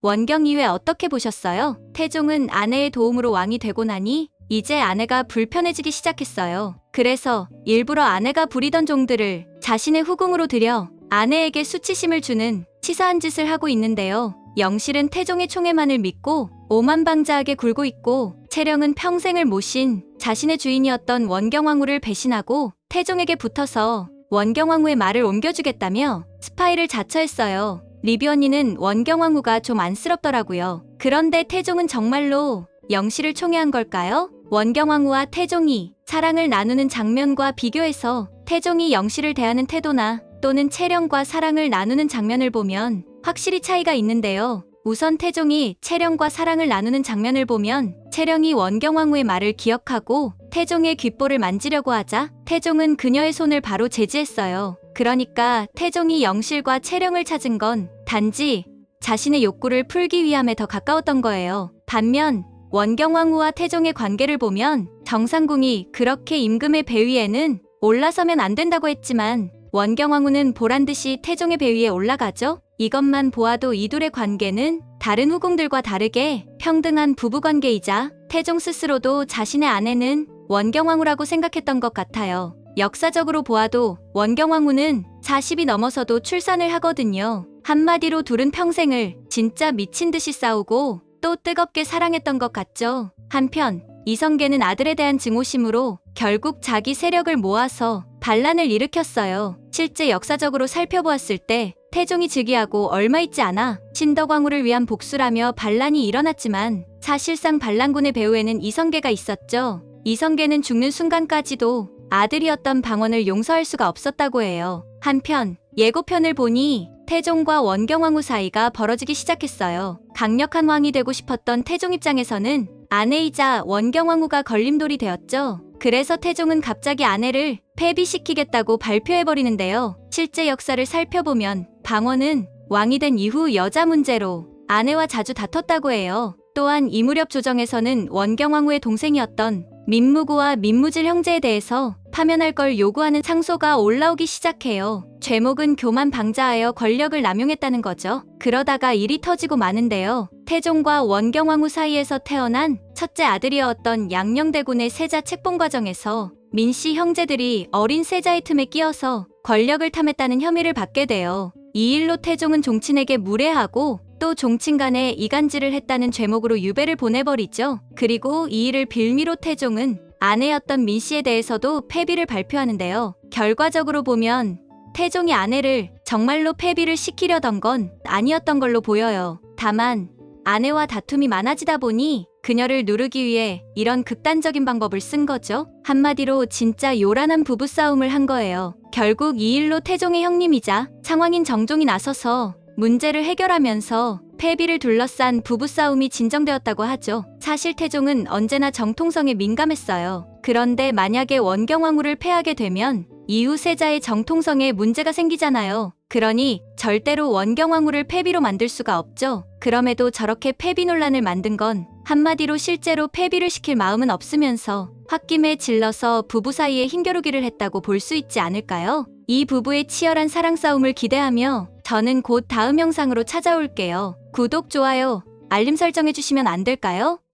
원경 이후에 어떻게 보셨어요? 태종은 아내의 도움으로 왕이 되고 나니 이제 아내가 불편해지기 시작했어요. 그래서 일부러 아내가 부리던 종들을 자신의 후궁으로 들여 아내에게 수치심을 주는 치사한 짓을 하고 있는데요. 영실은 태종의 총애만을 믿고 오만방자하게 굴고 있고, 채령은 평생을 모신 자신의 주인이었던 원경왕후를 배신하고 태종에게 붙어서 원경왕후의 말을 옮겨주겠다며 스파이를 자처했어요. 리뷰 언니는 원경왕후가 좀 안쓰럽더라고요. 그런데 태종은 정말로 영실을 총애한 걸까요? 원경왕후와 태종이 사랑을 나누는 장면과 비교해서 태종이 영실을 대하는 태도나 또는 채령과 사랑을 나누는 장면을 보면 확실히 차이가 있는데요. 우선 태종이 채령과 사랑을 나누는 장면을 보면 채령이 원경왕후의 말을 기억하고 태종의 귓볼을 만지려고 하자 태종은 그녀의 손을 바로 제지했어요. 그러니까 태종이 영실과 채령을 찾은 건 단지 자신의 욕구를 풀기 위함에 더 가까웠던 거예요. 반면 원경왕후와 태종의 관계를 보면 정상궁이 그렇게 임금의 배 위에는 올라서면 안 된다고 했지만 원경왕후는 보란듯이 태종의 배 위에 올라가죠. 이것만 보아도 이 둘의 관계는 다른 후궁들과 다르게 평등한 부부관계이자 태종 스스로도 자신의 아내는 원경왕후라고 생각했던 것 같아요. 역사적으로 보아도 원경왕후는 40이 넘어서도 출산을 하거든요. 한마디로 둘은 평생을 진짜 미친 듯이 싸우고 또 뜨겁게 사랑했던 것 같죠. 한편 이성계는 아들에 대한 증오심으로 결국 자기 세력을 모아서 반란을 일으켰어요. 실제 역사적으로 살펴보았을 때 태종이 즉위하고 얼마 있지 않아 신덕왕후를 위한 복수라며 반란이 일어났지만 사실상 반란군의 배후에는 이성계가 있었죠. 이성계는 죽는 순간까지도 아들이었던 방언을 용서할 수가 없었다고 해요. 한편 예고편을 보니 태종과 원경왕후 사이가 벌어지기 시작했어요. 강력한 왕이 되고 싶었던 태종 입장에서는 아내이자 원경왕후가 걸림돌이 되었죠. 그래서 태종은 갑자기 아내를 폐비시키겠다고 발표해버리는데요. 실제 역사를 살펴보면 방언은 왕이 된 이후 여자 문제로 아내와 자주 다퉜다고 해요. 또한 이 무렵 조정에서는 원경왕후의 동생이었던 민무구와 민무질 형제에 대해서 파면할 걸 요구하는 상소가 올라오기 시작해요. 죄목은 교만 방자하여 권력을 남용했다는 거죠. 그러다가 일이 터지고 마는데요. 태종과 원경왕후 사이에서 태어난 첫째 아들이었던 양녕대군의 세자 책봉 과정에서 민씨 형제들이 어린 세자의 틈에 끼어서 권력을 탐했다는 혐의를 받게 돼요. 이 일로 태종은 종친에게 무례하고 또 종친 간에 이간질을 했다는 죄목으로 유배를 보내버리죠. 그리고 이 일을 빌미로 태종은 아내였던 민씨에 대해서도 폐비를 발표하는데요. 결과적으로 보면 태종이 아내를 정말로 폐비를 시키려던 건 아니었던 걸로 보여요. 다만 아내와 다툼이 많아지다 보니 그녀를 누르기 위해 이런 극단적인 방법을 쓴 거죠. 한마디로 진짜 요란한 부부싸움을 한 거예요. 결국 이 일로 태종의 형님이자 상왕인 정종이 나서서 문제를 해결하면서 폐비를 둘러싼 부부싸움이 진정되었다고 하죠. 사실 태종은 언제나 정통성에 민감했어요. 그런데 만약에 원경왕후를 폐하게 되면 이후 세자의 정통성에 문제가 생기잖아요. 그러니 절대로 원경왕후를 폐비로 만들 수가 없죠. 그럼에도 저렇게 폐비 논란을 만든 건 한마디로 실제로 폐비를 시킬 마음은 없으면서 홧김에 질러서 부부 사이에 힘겨루기를 했다고 볼 수 있지 않을까요? 이 부부의 치열한 사랑 싸움을 기대하며 저는 곧 다음 영상으로 찾아올게요. 구독, 좋아요, 알림 설정해주시면 안 될까요?